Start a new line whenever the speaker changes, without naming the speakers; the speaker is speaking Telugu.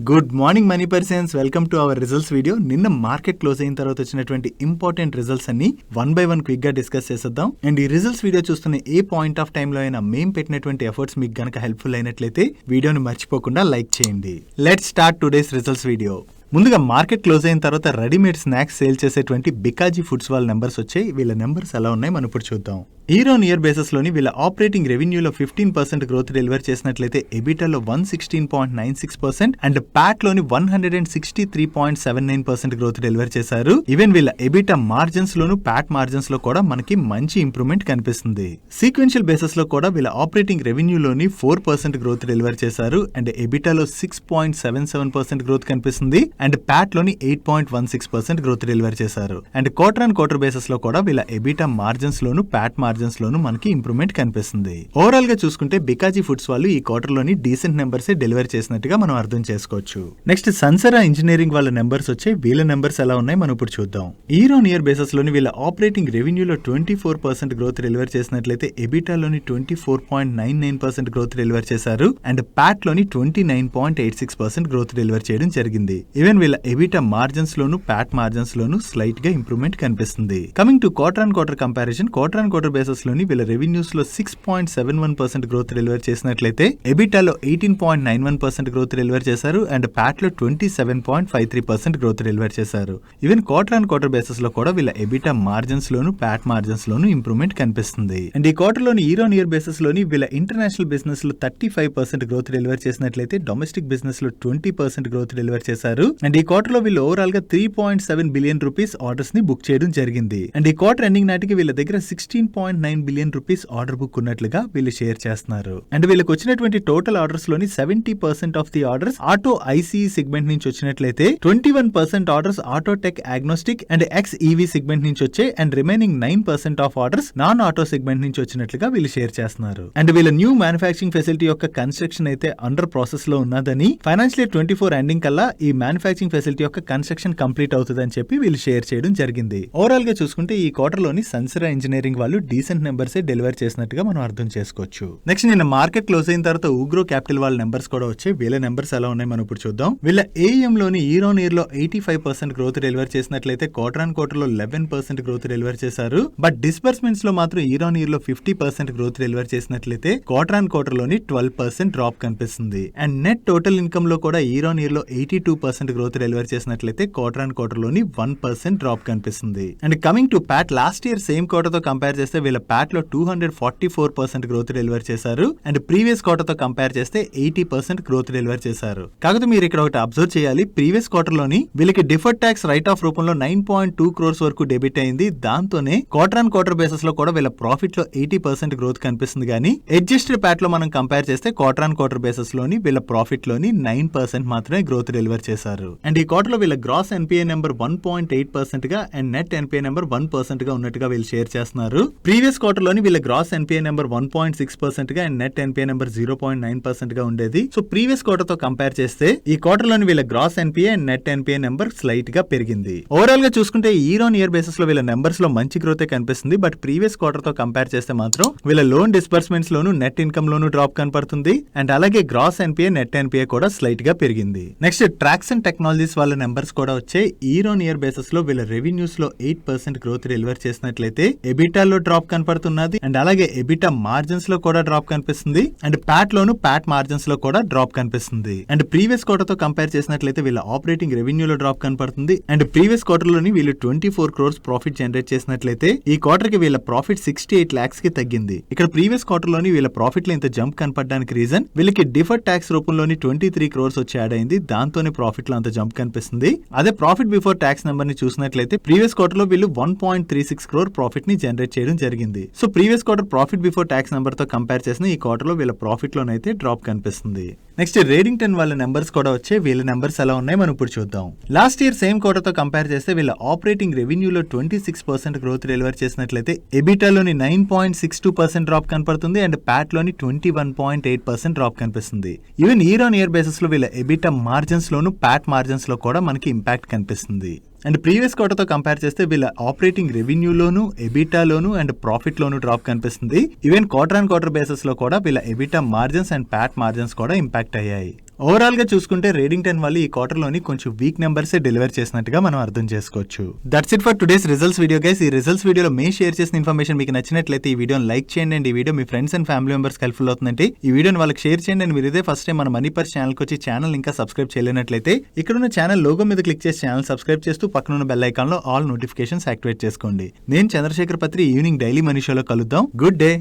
Good morning money persons, welcome to our results video. నిన్న మార్కెట్ క్లోజ్ అయిన తర్వాత వచ్చినటువంటి ఇంపార్టెంట్ రిజల్ట్స్ అన్ని వన్ బై వన్ క్విక్ గా డిస్కస్ చేసేద్దాం. అండ్ ఈ రిజల్ట్స్ వీడియో చూస్తున్న ఏ పాయింట్ ఆఫ్ టైమ్ లో అయినా మేము పెట్టినటువంటి ఎఫర్ట్స్ మీకు గనక హెల్ప్ఫుల్ అయినట్లయితే వీడియోని మర్చిపోకుండా లైక్ చేయండి. Let's start today's results video. ముందుగా మార్కెట్ క్లోజ్ అయిన తర్వాత రెడీమేడ్ స్నాక్స్ సేల్ చేసేటువంటి బికాజీ ఫుడ్స్ వాళ్ళ నెంబర్స్ వచ్చాయి. వీళ్ళ నెంబర్స్ ఎలా ఉన్నాయి మనం ఇప్పుడు చూద్దాం. ఇయర్ ఆన్ ఇయర్ బేసిస్ లోని వీళ్ళ ఆపరేటింగ్ రెవెన్యూలో 15% గ్రోత్ డెలివర్ చేసినట్లయితే ఎబిటాలో 116.96% అండ్ ప్యాట్ లోని 163.79% గ్రోత్ డెలివర్ చేశారు. ఈవెన్ వీళ్ళ ఎబిటా మార్జిన్స్ లోను ప్యాట్ మార్జిన్స్ లో కూడా మనకి మంచి ఇంప్రూవ్మెంట్ కనిపిస్తుంది. సీక్వెన్షియల్ బేసిస్ లో కూడా వీళ్ళ ఆపరేటింగ్ రెవెన్యూలోని 4% గ్రోత్ డెలివర్ చేశారు అండ్ ఎబిటాలో 6.77% గ్రోత్ కనిపిస్తుంది అండ్ ప్యాట్ లోని 8.16% గ్రోత్ డెలివర్ చేశారు. And quarter on quarter basis లో కూడా వీళ్ళ ఎబిటా మార్జిన్స్ లోను ప్యాట్ మార్జిన్స్ లోను మనకి ఇంప్రూవ్మెంట్ కనిపిస్తుంది. ఓవరాల్ గా చూసుకుంటే బికాజీ ఫుడ్స్ వాళ్ళు ఈ క్వార్టర్ లోని డీసెంట్ నెంబర్స్ డెలివర్ చేసినట్టుగా మనం అర్థం చేసుకోవచ్చు. నెక్స్ట్ సన్సెరా ఇంజనీరింగ్ వాళ్ళ నెంబర్స్ వచ్చాయి. వీళ్ళ నెంబర్స్ ఎలా ఉన్నాయి మనం ఇప్పుడు చూద్దాం. ఇయర్ ఆన్ ఇయర్ బేసిస్ లోని వీళ్ళ ఆపరేటింగ్ రెవెన్యూలో 24% గ్రోత్ డెలివర్ చేసినట్లయితే ఎబిటాలోని 24.99% గ్రోత్ డెలివర్ చేశారు అండ్ ప్యాట్ లోని 29.86% గ్రోత్ డెలివర్ చేయడం జరిగింది. ఈవెన్ వీళ్ళ ఎబిటా మార్జిన్స్ లోను ప్యాట్ మార్జిన్స్ లోను స్లైట్ గా ఇంప్రూవ్మెంట్ కనిపిస్తుంది. Coming to quarter on quarter comparison, quarter on quarter basis లోని వీళ్ళ రెవెన్యూస్ లో 6.71% గ్రోత్ డెలివర్ చేసినట్లయితే ఎబిటాలో 18.91% గ్రోత్ డెలివర్ చేశారు అండ్ ప్యాట్ లో 27.53% గ్రోత్ డెలివర్ చేశారు. Even quarter on quarter basis లో కూడా వీళ్ళ ఎబిటా మార్జిన్స్ లోను ప్యాట్ మార్జిన్స్ లోను ఇంప్రూవ్మెంట్ కనిపిస్తుంది. అండ్ ఈ క్వార్టర్ లోని ఇయర్ ఆన్ ఇయర్ బేసిస్ లోని వీళ్ళ ఇంటర్నేషనల్ బిజినెస్ లో 35% గ్రోత్ డెలివర్ చేసినట్లయితే డొమెస్టిక్ బిజినెస్ లో 20% గ్రోత్ డెలివర్ చేశారు. అండ్ ఈ క్వార్టర్ లో వీళ్ళు ఓవరాల్ గా 3.7 బిలియన్ రూపీస్ ఆర్డర్స్ ని బుక్ చేయడం జరిగింది. అండ్ ఈ క్వార్టర్ ఎండింగ్ నాటికి వీళ్ళ దగ్గర 16.9 బిలియన్ రూపీస్ ఆర్డర్ బుక్ ఉన్నట్లుగా వీళ్ళు షేర్ చేస్తున్నారు. అండ్ వీళ్ళకి వచ్చినటువంటి టోటల్ ఆర్డర్స్ లోని 70% of the orders auto IC segment నుంచి వచ్చినట్లయితే 21% orders auto tech agnostic and ex EV segment నుంచి వచ్చాయి and remaining 9% of orders non auto segment నుంచి వచ్చినట్లుగా వీళ్ళు షేర్ చేస్తున్నారు. అండ్ వీళ్ళ న్యూ మ్యానుఫ్యాక్చరింగ్ ఫెసిలిటీ యొక్క కన్స్ట్రక్షన్ అయితే అండర్ ప్రాసెస్ లో ఉన్నదని, ఫైనాన్షియల్ ఇయర్ 24 ఎండింగ్ కల్లా ఈ మ్యానుఫ్యాక్చరింగ్ ఫెసిలిటీ యొక్క కన్స్ట్రక్షన్ కంప్లీట్ అవుతుందని చెప్పి వీళ్ళు షేర్ చేయడం జరిగింది. ఓవరాల్ గా చూసుకుంటే ఈ క్వార్టర్ లోని సన్సెరా ఇంజనీరింగ్ వాళ్ళు డీసెంట్ నెంబర్స్ డెలివర్ చేసినట్టుగా మనం అర్థం చేసుకోవచ్చు. నెక్స్ట్ నిన్న మార్కెట్ క్లోజ్ అయిన తర్వాత UGRO క్యాపిటల్ వాళ్ళ నెంబర్స్ కూడా వచ్చాయి. వీళ్ళ నెంబర్స్ ఎలా ఉన్నాయి మనం ఇప్పుడు చూద్దాం. వీళ్ళ ఏఎం లోని ఇయర్ ఆన్ ఇయర్ లో 85% గ్రోత్ డెలివర్ చేసినట్లయితే క్వార్టర్ ఆన్ క్వార్టర్ లో 11% గ్రోత్ డెలివర్ చేశారు. బట్ డిస్బర్స్మెంట్స్ లో మాత్రం ఇయర్ ఆన్ ఇయర్ లో 50% గ్రోత్ డెలివర్ చేసినట్లయితే క్వార్టర్ ఆన్ క్వార్టర్ లోని 12% డ్రాప్ కనిపిస్తుంది. అండ్ నెట్ టోటల్ ఇన్కమ్ లో కూడా ఇయర్ ఆన్ ఇయర్ లో 82% గ్రోత్ డెలివర్ చేసినట్లయితే క్వార్టర్ ఆన్ క్వార్టర్ లోని 1% డ్రాప్ కనిపిస్తుంది. And coming to Pat, last year same quarter తో కంపేర్ చేస్తే వీళ్ళ ప్యాట్ లో 244% గ్రోత్ డెలివర్ చేశారు అండ్ ప్రీవియస్ క్వార్టర్ తో కంపేర్ చేస్తే 80% గ్రోత్ డెలివర్ చేశారు. కాకపోతే మీరు ఇక్కడ ఒకటి అబ్జర్వ్ చేయాలి, ప్రీవియస్ క్వార్టర్ లోని వీళ్ళకి డిఫర్డ్ ట్యాక్స్ రైట్ ఆఫ్ రూపంలో 9.2 crores వరకు డెబిట్ అయింది. దాంతోనే క్వార్టర్ ఆన్ క్వార్టర్ బేసిస్ లో కూడా వీళ్ళ ప్రాఫిట్ లో 80% గ్రోత్ కనిపిస్తుంది. కానీ అడ్జస్టెడ్ ప్యాట్ లో మనం కంపేర్ చేస్తే క్వార్టర్ ఆన్ క్వార్టర్ బేసిస్ లోని వీళ్ళ ప్రాఫిట్ లోని 9% మాత్రమే గ్రోత్ డెలివర్ చేశారు. అండ్ ఈ క్వార్టర్ లో వీళ్ళ గ్రాస్ ఎన్పిఏ నెంబర్ 1.8% గా అండ్ నెట్ ఎన్పిఏ నెంబర్ 1% గా ఉన్నట్టుగా వీళ్ళు షేర్ చేస్తున్నారు. ప్రీవియస్ క్వార్టర్ లోని వీళ్ళ గ్రాస్ ఎన్పిఏ నెంబర్ 1.6% గా అండ్ నెట్ ఎన్పిఏ నెంబర్ 0.9% గా ఉండేది. సో ప్రీవియస్ క్వార్టర్ తో కంపేర్ చేస్తే ఈ క్వార్టర్ లోని వీళ్ళ gross NPA and net NPA number slight గా పెరిగింది. ఓవరాల్ గా చూసుకుంటే ఇయర్ ఆన్ ఇయర్ బేసిస్ లో వీళ్ళ నెంబర్స్ లో మంచి గ్రోత్ కనిపిస్తుంది. బట్ ప్రీవియస్ క్వార్టర్ తో కంపేర్ చేస్తే మాత్రం వీళ్ళ లోన్ డిస్బర్స్మెంట్స్ లోను నెట్ ఇన్కమ్ లోను డ్రాప్ కనపడుతుంది అండ్ అలాగే గ్రాస్ ఎన్పిఏ నెట్ ఎన్పిఏ కూడా స్లైట్ గా పెరిగింది. నెక్స్ట్ ట్రాక్సన్ టెక్నాలజీస్ వాళ్ళ నెంబర్స్ కూడా వచ్చాయి. ఇయర్ ఆన్ ఇయర్ బేసిస్ లో వీళ్ళ రెవెన్యూస్ లో 8% గ్రోత్ డెలివర్ చేసినట్లయితే ఎబిటాలో డ్రాప్ కనపడుతున్నది అండ్ అలాగే ఎబిటా మార్జిన్స్ లో కూడా డ్రాప్ కనిపిస్తుంది and Pat loan PAT margins లో కూడా డ్రాప్ కనిపిస్తుంది. అండ్ ప్రీవియస్ క్వార్టర్ తో కంపేర్ చేసినట్లయితే వీళ్ళ ఆపరేటింగ్ రెవెన్యూలో డ్రాప్ కనపడుతుంది అండ్ ప్రీవియస్ క్వార్టర్ లోని వీళ్ళు 24 crores ప్రాఫిట్ జనరేట్ చేసినట్లయితే ఈ క్వార్టర్ కి వీళ్ళ ప్రాఫిట్ 68 lakhs కి తగ్గింది. ఇక్కడ ప్రీవియస్ క్వార్టర్ లోని వీళ్ళ ప్రాఫిట్ లో ఇంత జంప్ కనపడడానికి రీజన్ వీళ్ళకి డిఫర్డ్ ట్యాక్స్ రూపంలోని 23 crores వచ్చి యాడ్ అయింది. దాంతోనే ప్రాఫిట్ లో అంత జంప్ కనిపిస్తుంది. అదే ప్రాఫిట్ బిఫోర్ ట్యాక్స్ నెంబర్ ని చూసినట్లయితే ప్రీవియస్ క్వార్టర్ లో వీళ్ళు 1.36 crore ప్రాఫిట్ ని జనరేట్ చేయడం జరిగింది. So previous quarter profit before tax number తో కంపేర్ చేసిన ఈ క్వార్టర్ లో వీళ్ళ ప్రాఫిట్ లోనైతే డ్రాప్ కనిపిస్తుంది. నెక్స్ట్ రేడింగ్టన్ వాళ్ళ నెంబర్స్ కూడా వచ్చాయి. వీళ్ళ నెంబర్స్ ఎలా ఉన్నాయి మనం ఇప్పుడు చూద్దాం. లాస్ట్ ఇయర్ సేమ్ క్వార్టర్ తో కంపేర్ చేస్తే వీళ్ళ ఆపరేటింగ్ రెవెన్యూలో 26% గ్రోత్ డెలివర్ చేసినట్లయితే ఎబిటాలోని 9.62% డ్రాప్ కనపడుతుంది అండ్ ప్యాట్ లోని 21.8% డ్రాప్ కనిపిస్తుంది. Even year on year basis లో వీళ్ళ ఎబిటా మార్జిన్స్ లోను ప్యాట్ మార్జిన్స్ లో కూడా మనకి ఇంపాక్ట్ కనిపిస్తుంది. అండ్ ప్రీవియస్ క్వార్టర్ తో కంపేర్ చేస్తే వీళ్ళ ఆపరేటింగ్ రెవెన్యూలోను ఎబిటాలోను అండ్ ప్రాఫిట్ లోను డ్రాప్ కనిపిస్తుంది. Even quarter on quarter basis లో కూడా వీళ్ళ EBITDA margins and Pat margins కూడా ఇంపాక్ట్ రిఫ్లెక్ట్ అయ్యాయి. ఓవరాల్ గా చూసుకుంటే రేడింగ్టన్ వాళ్ళు ఈ క్వార్టర్ లోని కొంచెం వీక్ నెంబర్స్ డెలివర్ చేసినట్టుగా మనం అర్థం చేసుకోవచ్చు. That's it for today's results video guys. ఈ రిజల్ట్స్ వీడియోలో మేము షేర్ చేసిన ఇన్ఫర్మేషన్ మీకు నచ్చినట్లయితే ఈ వీడియోని లైక్ చేయండి అండ్ ఈ video me friends and family members helpful అవుతుందంటే ఈ వీడియోని వాళ్ళకి షేర్ చేయండి. అండ్ మీరు ఇదే ఫస్ట్ టైం మన మనీ పర్స్ ఛానల్ కి వచ్చి ఛానల్ ఇంకా సబ్స్క్రైబ్ చేయలేనట్లయితే ఇక్కడ ఉన్న ఛానల్ లోగో మీద క్లిక్ చేసి ఛానల్ సబ్స్క్రైబ్ చేస్తూ పక్కన ఉన్న బెల్ ఐకాన్ లో ఆల్ నోటిఫికేషన్స్ యాక్టివేట్ చేసుకోండి. నేను చంద్రశేఖర్ పత్రి ఈవినింగ్ డైలీ మనీ షోలో కలుద్దాం. Good day.